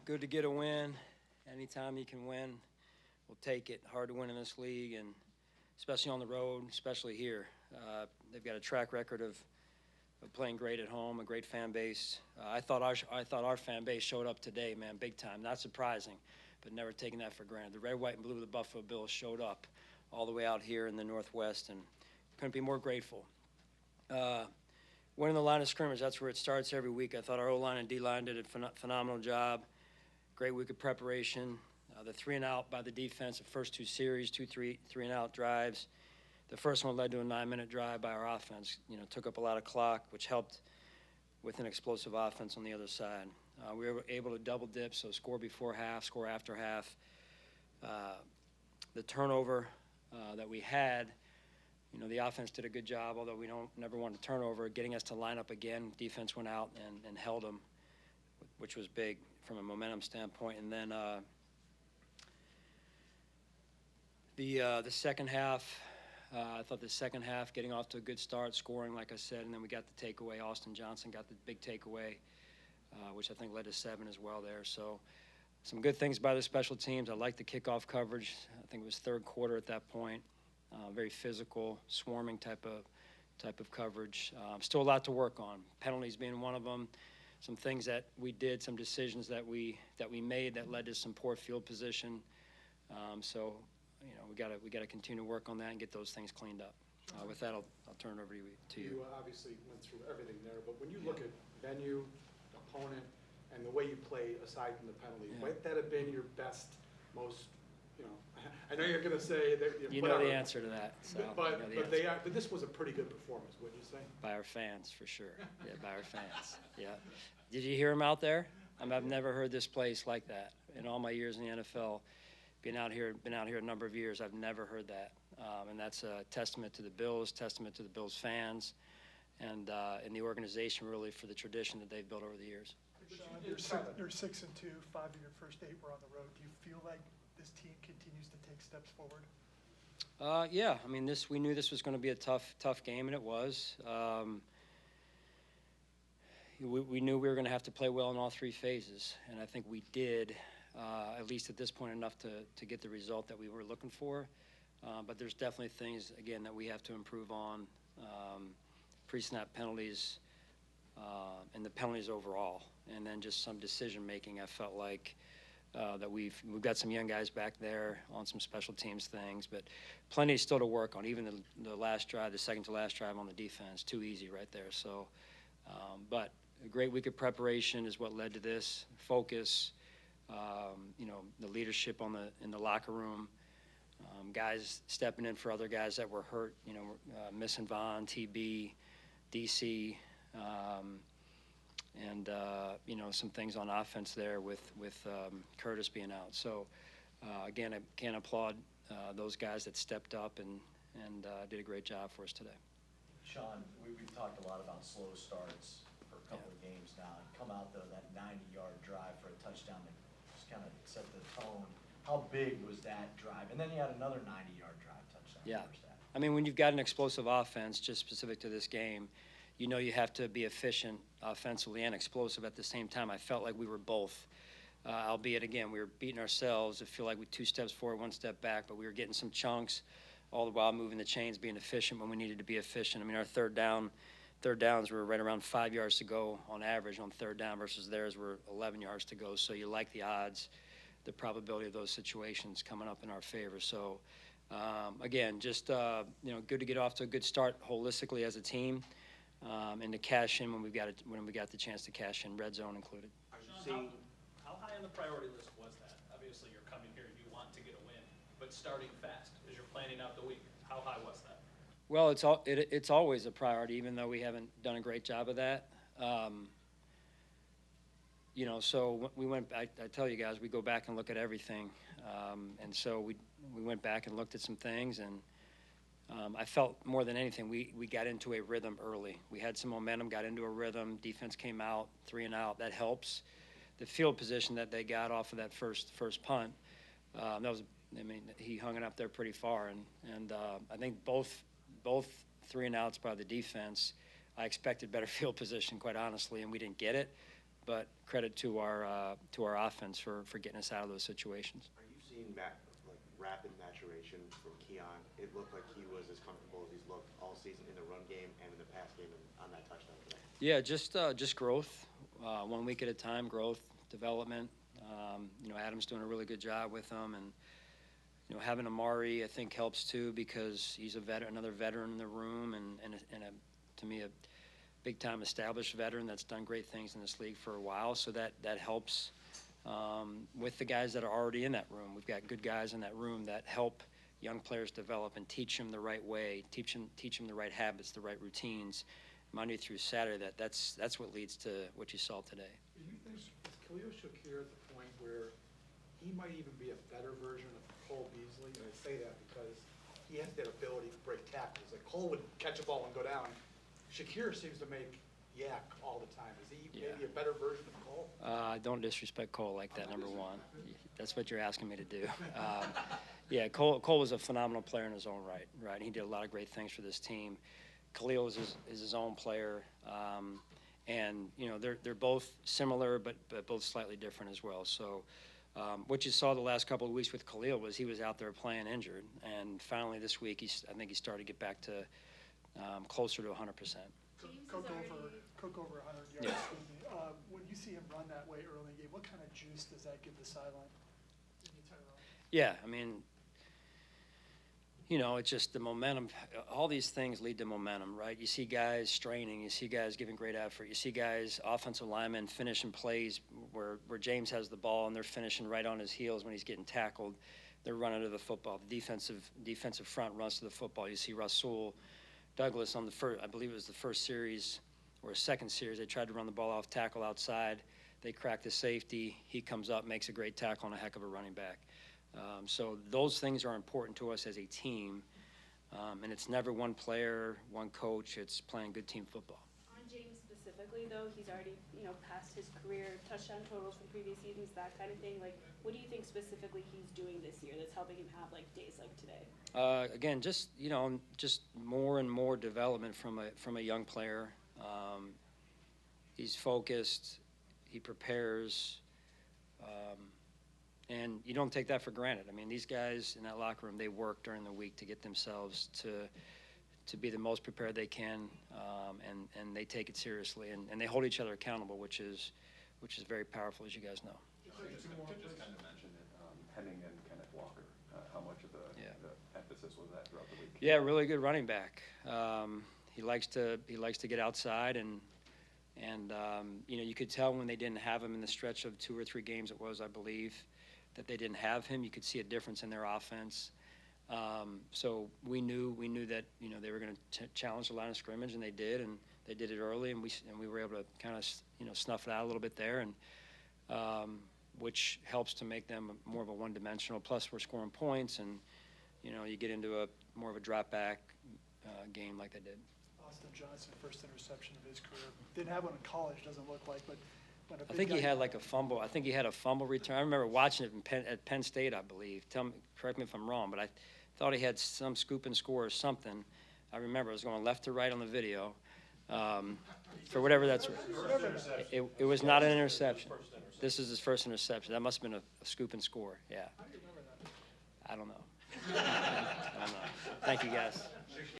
Good to get a win. Anytime you can win, we'll take it. Hard to win in this league, and especially on the road, especially here. They've got a track record of playing great at home, a great fan base. I thought our fan base showed up today, man, big time. Not surprising, but never taking that for granted. The red, white, and blue of the Buffalo Bills showed up all the way out here in the Northwest, and couldn't be more grateful. Winning the line of scrimmage, that's where it starts every week. I thought our O-line and D-line did a phenomenal job. Great week of preparation. The 3-and-out by the defense, the first two series, three-and-out drives. The first one led to a 9-minute drive by our offense. Took up a lot of clock, which helped with an explosive offense on the other side. We were able to double dip, so score before half, score after half. The turnover that we had, the offense did a good job, although we never want a turnover, getting us to line up again. Defense went out and held them, which was big from a momentum standpoint. And then the second half, I thought the second half getting off to a good start, scoring, like I said, and then we got the takeaway. Austin Johnson got the big takeaway, which I think led to 7 as well there. So some good things by the special teams. I like the kickoff coverage. I think it was third quarter at that point. Very physical, swarming type of coverage. Still a lot to work on. Penalties being one of them. Some things that we did, some decisions that we made that led to some poor field position. So we got to continue to work on that and get those things cleaned up. With that, I'll turn it over to you. You obviously went through everything there, but when you look at venue, opponent, and the way you play aside from the penalty, might that have been your best, most? I know you're going to say that. You know the answer to that. So but this was a pretty good performance, wouldn't you say? By our fans, for sure. Yeah, by our fans. Yeah. Did you hear them out there? I've never heard this place like that in all my years in the NFL. Been out here a number of years. I've never heard that, and that's a testament to the Bills, testament to the Bills fans, and the organization really for the tradition that they've built over the years. Sean, you're 6-2. 5 of your first 8 were on the road. Do you feel like this team continues to take steps forward? Yeah. I mean, we knew this was going to be a tough game, and it was. We knew we were going to have to play well in all 3 phases, and I think we did. At least at this point, enough to get the result that we were looking for. But there's definitely things, again, that we have to improve on. Pre-snap penalties and the penalties overall. And then just some decision-making. I felt like that we've got some young guys back there on some special teams things, but plenty still to work on. Even the last drive, the second to last drive on the defense, too easy right there. So, but a great week of preparation is what led to this. Focus. The leadership in the locker room, guys stepping in for other guys that were hurt, missing Vaughn, TB, DC, and some things on offense there with Curtis being out. So again, I can't applaud those guys that stepped up and did a great job for us today. Sean, we've talked a lot about slow starts for a couple of games now. Come out though, that 90-yard drive for a touchdown that just kind of set the tone. How big was that drive? And then you had another 90-yard drive touchdown. Yeah. I mean, when you've got an explosive offense, just specific to this game, you have to be efficient offensively and explosive at the same time. I felt like we were both, albeit, again, we were beating ourselves. I feel like we 2 steps forward, 1 step back, but we were getting some chunks all the while moving the chains, being efficient when we needed to be efficient. I mean, our third downs were right around 5 yards to go on average on third down versus theirs were 11 yards to go. So you like the odds, the probability of those situations coming up in our favor. So, again, just, good to get off to a good start holistically as a team and to cash in when we got the chance to cash in, red zone included. Sean, how high on the priority list was that? Obviously, you're coming here, you want to get a win, but starting fast as you're planning out the week, how high was that? Well, it's always a priority, even though we haven't done a great job of that. So we went. I tell you guys, we go back and look at everything, and so we went back and looked at some things, and I felt more than anything we got into a rhythm early. We had some momentum, got into a rhythm. Defense came out 3-and-out. That helps. The field position that they got off of that first punt, that was. I mean, he hung it up there pretty far, and I think both 3-and-outs by the defense. I expected better field position, quite honestly, and we didn't get it. but credit to our offense for getting us out of those situations. Are you seeing rapid maturation from Keon? It looked like he was as comfortable as he's looked all season in the run game and in the pass game and on that touchdown today. Yeah, just growth, 1 week at a time, growth, development. Adam's doing a really good job with them, and having Amari I think helps too, because he's another veteran in the room, and to me a big time established veteran that's done great things in this league for a while. So that helps with the guys that are already in that room. We've got good guys in that room that help young players develop and teach them the right way, teach them the right habits, the right routines, Monday through Saturday. That's what leads to what you saw today. Do you think, is Khalil Shakir at the point where he might even be a better version of Cole Beasley? And I say that because he has that ability to break tackles. Like Cole would catch a ball and go down. Shakir seems to make yak all the time. Is he maybe a better version of Cole? Don't disrespect Cole like that, number one. That's what you're asking me to do. Yeah, Cole was a phenomenal player in his own right. Right, he did a lot of great things for this team. Khalil is his own player, and they're both similar, but both slightly different as well. So, what you saw the last couple of weeks with Khalil was he was out there playing injured, and finally this week I think he started to get back to closer to 100%. Cook over 100 yards. Yeah. Excuse me. When you see him run that way early in the game, what kind of juice does that give the sideline? Yeah, I mean, it's just the momentum. All these things lead to momentum, right? You see guys straining. You see guys giving great effort. You see guys, offensive linemen, finishing plays where James has the ball and they're finishing right on his heels when he's getting tackled. They're running to the football. The defensive front runs to the football. You see Rasul Douglas on the first, I believe it was the first series or second series, they tried to run the ball off tackle outside. They cracked the safety. He comes up, makes a great tackle, and a heck of a running back. So those things are important to us as a team, and it's never one player, one coach. It's playing good team football. On James specifically, though, he's already passed his career touchdown totals from previous seasons, that kind of thing. Like, what do you think specifically he's doing this year that's helping him have days like today? Again, just more and more development from a young player. He's focused. He prepares. And you don't take that for granted. I mean, these guys in that locker room, they work during the week to get themselves to be the most prepared they can, and they take it seriously, and they hold each other accountable, which is very powerful, as you guys know. Just kind of mention it, Henning and Kenneth Walker. How much of the emphasis was that throughout the week? Yeah, really good running back. He likes to get outside, and you could tell when they didn't have him in the stretch of 2 or 3 games it was, I believe, that they didn't have him. You could see a difference in their offense. So we knew that they were going to challenge the line of scrimmage, and they did, and they did it early, and we were able to kind of snuff it out a little bit there, and which helps to make them more of a one-dimensional. Plus, we're scoring points, and you get into more of a drop-back game like they did. Austin Johnson, first interception of his career. Didn't have one in college, doesn't look like, but when a I big think he guy- had a fumble. I think he had a fumble return. I remember watching it at Penn State, I believe. Correct me if I'm wrong, but I thought he had some scoop and score or something. I remember it was going left to right on the video. For whatever that's worth. It was not an interception. This is his first interception. That must have been a scoop and score. Yeah. How do you remember that? I don't know. I don't know. Thank you, guys.